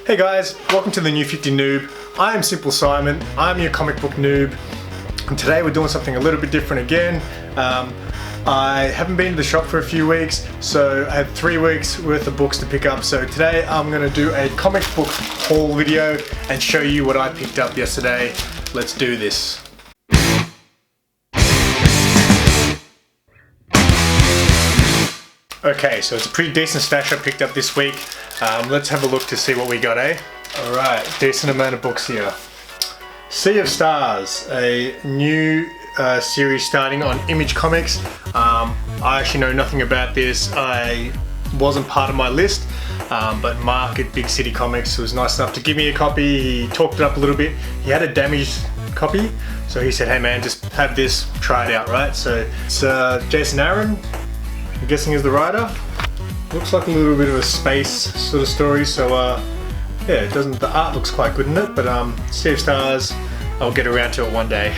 Hey guys, welcome to the New 50 Noob. I am Simple Simon, I'm your comic book noob, and today we're doing something a little bit different again. I haven't been to the shop for a few weeks, so I had 3 weeks worth of books to pick up. So today I'm going to do a comic book haul video and show you what I picked up yesterday. Let's do this. Okay, so it's a pretty decent stash I picked up this week. Let's have a look to see what we got, eh? Alright, decent amount of books here. Sea of Stars, a new series starting on Image Comics. I actually know nothing about this. I wasn't part of my list, but Mark at Big City Comics was nice enough to give me a copy. He talked it up a little bit. He had a damaged copy, so he said, hey man, just have this, try it out, right? So it's Jason Aaron, I'm guessing is the writer. Looks like a little bit of a space sort of story, so yeah, it doesn't. The art looks quite good in it, but Sea of Stars, I'll get around to it one day.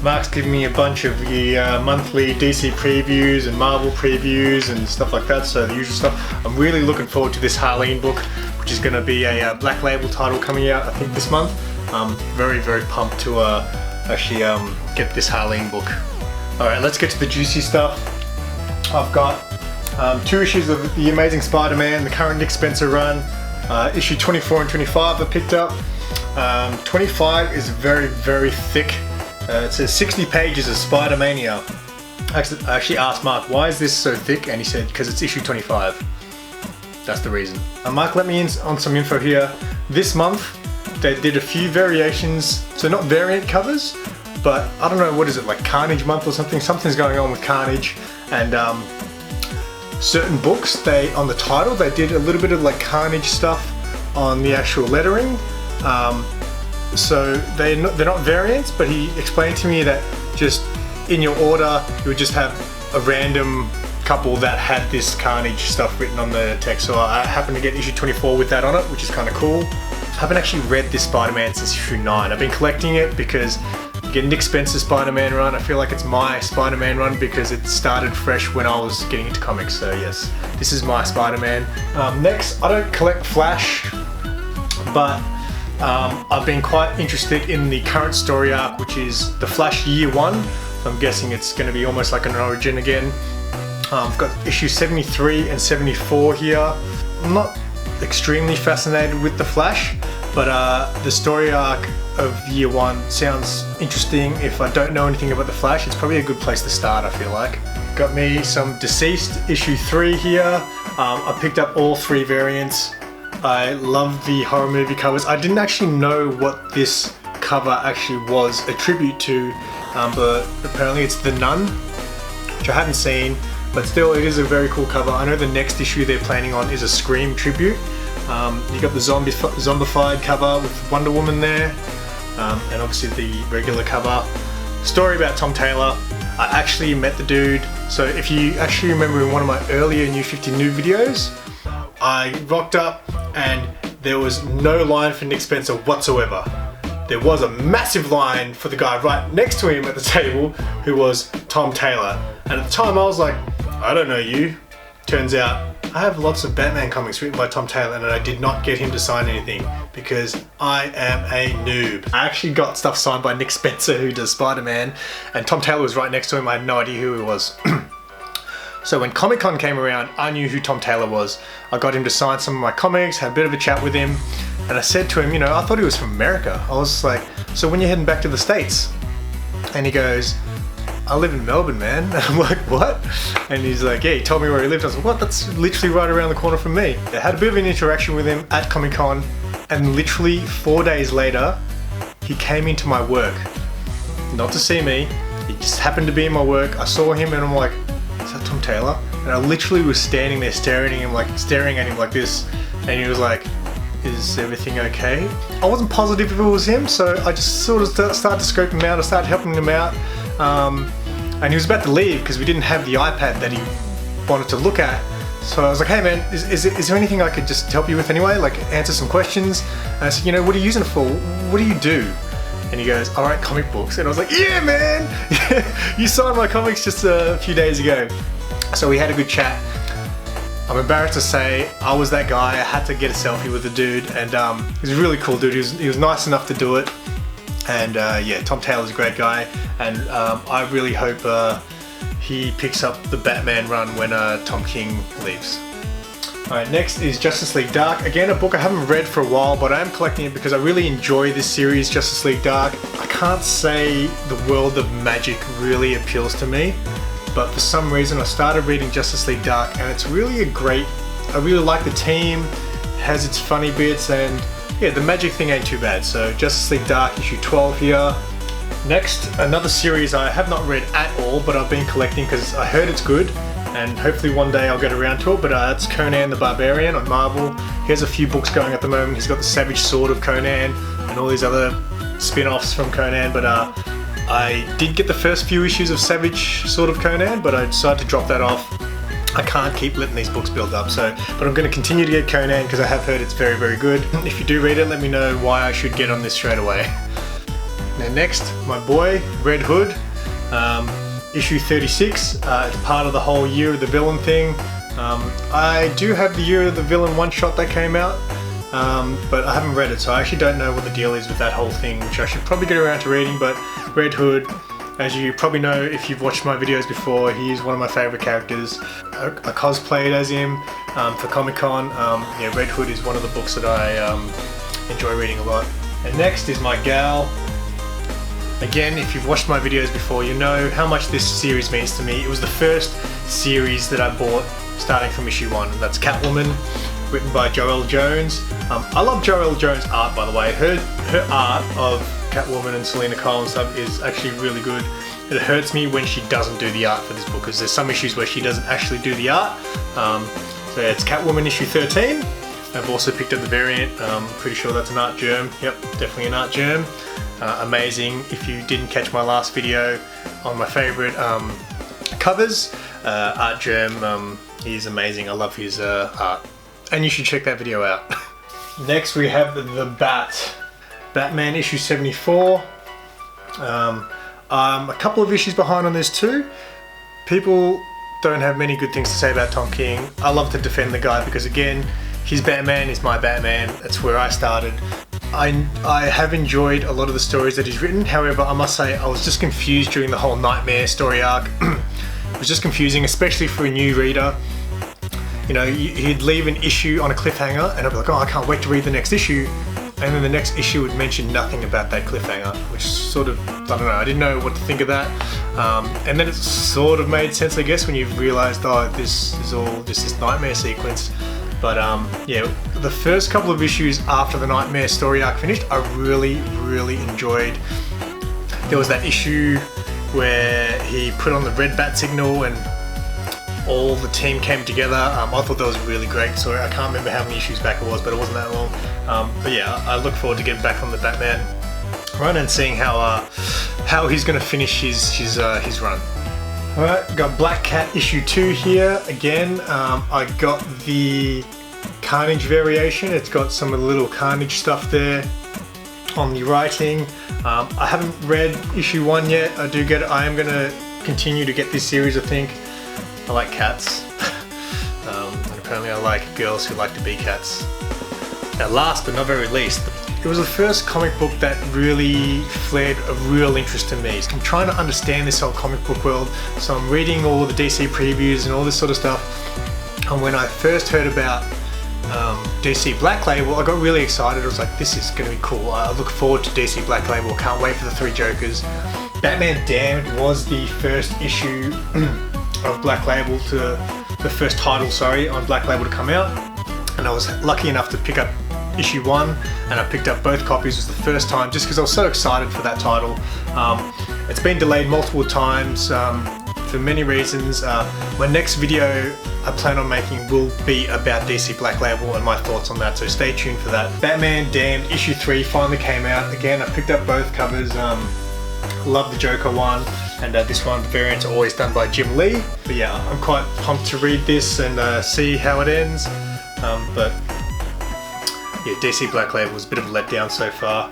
Mark's giving me a bunch of the monthly DC previews and Marvel previews and stuff like that, so the usual stuff. I'm really looking forward to this Harleen book, which is going to be a Black Label title coming out, I think, this month. I'm very, very pumped to actually get this Harleen book. Alright, let's get to the juicy stuff. I've got 2 issues of The Amazing Spider-Man, the current Nick Spencer run. Issue 24 and 25 I picked up. 25 is very, very thick. It says 60 pages of Spider-Mania. I actually asked Mark, why is this so thick? And he said, because it's issue 25. That's the reason. Mark let me in on some info here. This month, they did a few variations. So not variant covers, but I don't know, what is it, like Carnage month or something? Something's going on with Carnage. And certain books, they on the title, they did a little bit of like Carnage stuff on the actual lettering. So they're not variants, but he explained to me that just in your order, you would just have a random couple that had this Carnage stuff written on the text. So I happened to get issue 24 with that on it, which is kind of cool. I haven't actually read this Spider-Man since issue 9. I've been collecting it because you get Nick Spencer's Spider-Man run. I feel like it's my Spider-Man run because it started fresh when I was getting into comics. So yes, this is my Spider-Man. Next, I don't collect Flash, but I've been quite interested in the current story arc, which is the Flash Year 1. So I'm guessing it's going to be almost like an origin again. I've got issues 73 and 74 here. I'm not extremely fascinated with the Flash, but the story arc of Year 1 sounds interesting. If I don't know anything about the Flash, it's probably a good place to start, I feel like. Got me some Deceased issue 3 here. I picked up all 3 variants. I love the horror movie covers. I didn't actually know what this cover actually was a tribute to, but apparently it's The Nun, which I hadn't seen, but still it is a very cool cover. I know the next issue they're planning on is a Scream tribute. You got the zombified cover with Wonder Woman there, and obviously the regular cover. Story about Tom Taylor. I actually met the dude, so if you actually remember in one of my earlier New 50 Noob videos, I rocked up and there was no line for Nick Spencer whatsoever. There was a massive line for the guy right next to him at the table, who was Tom Taylor. And at the time I was like, I don't know you. Turns out I have lots of Batman comics written by Tom Taylor, and I did not get him to sign anything because I am a noob. I actually got stuff signed by Nick Spencer, who does Spider-Man, and Tom Taylor was right next to him. I had no idea who he was. So when Comic-Con came around, I knew who Tom Taylor was. I got him to sign some of my comics, had a bit of a chat with him, and I said to him, you know, I thought he was from America. I was like, so when you're heading back to the States? And he goes, I live in Melbourne, man. And I'm like, what? And he's like, yeah, he told me where he lived. I was like, what? That's literally right around the corner from me. I had a bit of an interaction with him at Comic-Con, and literally 4 days later, he came into my work. Not to see me, he just happened to be in my work. I saw him and I'm like, is that Tom Taylor? And I literally was standing there staring at him like this, and he was like, is everything okay? I wasn't positive if it was him, so I just sort of started to scope him out. I started helping him out, and he was about to leave because we didn't have the iPad that he wanted to look at. So I was like, hey man, is there anything I could just help you with anyway? Like answer some questions. And I said, you know, what are you using it for? What do you do? And he goes, I write comic books. And I was like, yeah man, you signed my comics just a few days ago. So we had a good chat. I'm embarrassed to say I was that guy. I had to get a selfie with the dude, and he's a really cool dude. He was nice enough to do it, and yeah, Tom Taylor's a great guy, and I really hope he picks up the Batman run when Tom King leaves. Alright, next is Justice League Dark. Again, a book I haven't read for a while, but I am collecting it because I really enjoy this series, Justice League Dark. I can't say the world of magic really appeals to me, but for some reason I started reading Justice League Dark, and it's really I really like the team, has its funny bits, and yeah, the magic thing ain't too bad. So Justice League Dark issue 12 here. Next, another series I have not read at all, but I've been collecting because I heard it's good, and hopefully one day I'll get around to it, but it's Conan the Barbarian on Marvel. He has a few books going at the moment. He's got the Savage Sword of Conan and all these other spin-offs from Conan, but I did get the first few issues of Savage Sword of Conan, but I decided to drop that off. I can't keep letting these books build up, but I'm going to continue to get Conan because I have heard it's very, very good. If you do read it, let me know why I should get on this straight away. Now next, my boy, Red Hood. Issue 36, it's part of the whole Year of the Villain thing. I do have the Year of the Villain one-shot that came out, but I haven't read it, so I actually don't know what the deal is with that whole thing, which I should probably get around to reading. But Red Hood, as you probably know if you've watched my videos before, he is one of my favourite characters. I cosplayed as him for Comic-Con. Yeah, Red Hood is one of the books that I enjoy reading a lot. And next is my gal. Again, if you've watched my videos before, you know how much this series means to me. It was the first series that I bought starting from issue 1, and that's Catwoman, written by Joelle Jones. I love Joelle Jones' art, by the way. Her art of Catwoman and Selena Kyle and stuff is actually really good. It hurts me when she doesn't do the art for this book, because there's some issues where she doesn't actually do the art. So it's Catwoman issue 13. I've also picked up the variant. Pretty sure that's an art germ. Yep, definitely an art germ. Amazing. If you didn't catch my last video on my favourite covers, Art Germ, he's amazing. I love his art, and you should check that video out. Next we have the Batman issue 74. I'm a couple of issues behind on this too. People don't have many good things to say about Tom King. I love to defend the guy because, again, his Batman is my Batman. That's where I started. I have enjoyed a lot of the stories that he's written. However, I must say I was just confused during the whole Nightmare story arc. It was just confusing, especially for a new reader. You know, he'd leave an issue on a cliffhanger and I'd be like, oh, I can't wait to read the next issue. And then the next issue would mention nothing about that cliffhanger, which sort of, I don't know, I didn't know what to think of that. And then it sort of made sense, I guess, when you've realised, oh, this is all just this Nightmare sequence. But yeah, the first couple of issues after the Nightmare story arc finished, I really, really enjoyed. There was that issue where he put on the red bat signal and all the team came together. I thought that was a really great story. I can't remember how many issues back it was, but it wasn't that long. But yeah, I look forward to getting back on the Batman run and seeing how he's going to finish his run. Alright, got Black Cat issue 2 here. Again, I got the Carnage variation. It's got some of the little Carnage stuff there on the writing. I haven't read issue 1 yet. I am going to continue to get this series, I think. I like cats. And apparently I like girls who like to be cats. Now, last but not very least, it was the first comic book that really flared a real interest in me. I'm trying to understand this whole comic book world, so I'm reading all the DC previews and all this sort of stuff. And when I first heard about DC Black Label, I got really excited. I was like, this is going to be cool. I look forward to DC Black Label. Can't wait for the 3 Jokers. Batman Damned was the first issue of Black Label the first title, sorry, on Black Label to come out. And I was lucky enough to pick up issue 1, and I picked up both copies. It was the first time, just because I was so excited for that title. It's been delayed multiple times for many reasons. My next video I plan on making will be about DC Black Label and my thoughts on that, so stay tuned for that. Batman Damned issue 3 finally came out. Again, I picked up both covers. Love the Joker one, and this one, the variants are always done by Jim Lee. But yeah, I'm quite pumped to read this and see how it ends. But yeah, DC Black Label was a bit of a letdown so far.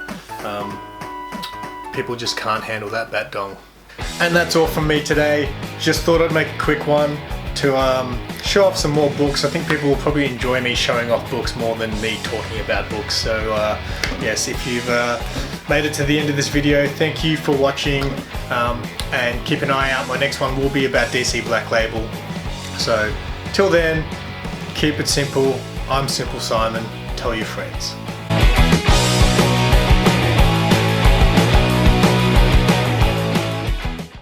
People just can't handle that bat dong. And that's all from me today. Just thought I'd make a quick one to show show off some more books. I think people will probably enjoy me showing off books more than me talking about books. So yes, if you've made it to the end of this video, thank you for watching, and keep an eye out. My next one will be about DC Black Label. So till then, keep it simple. I'm Simple Simon. Tell your friends.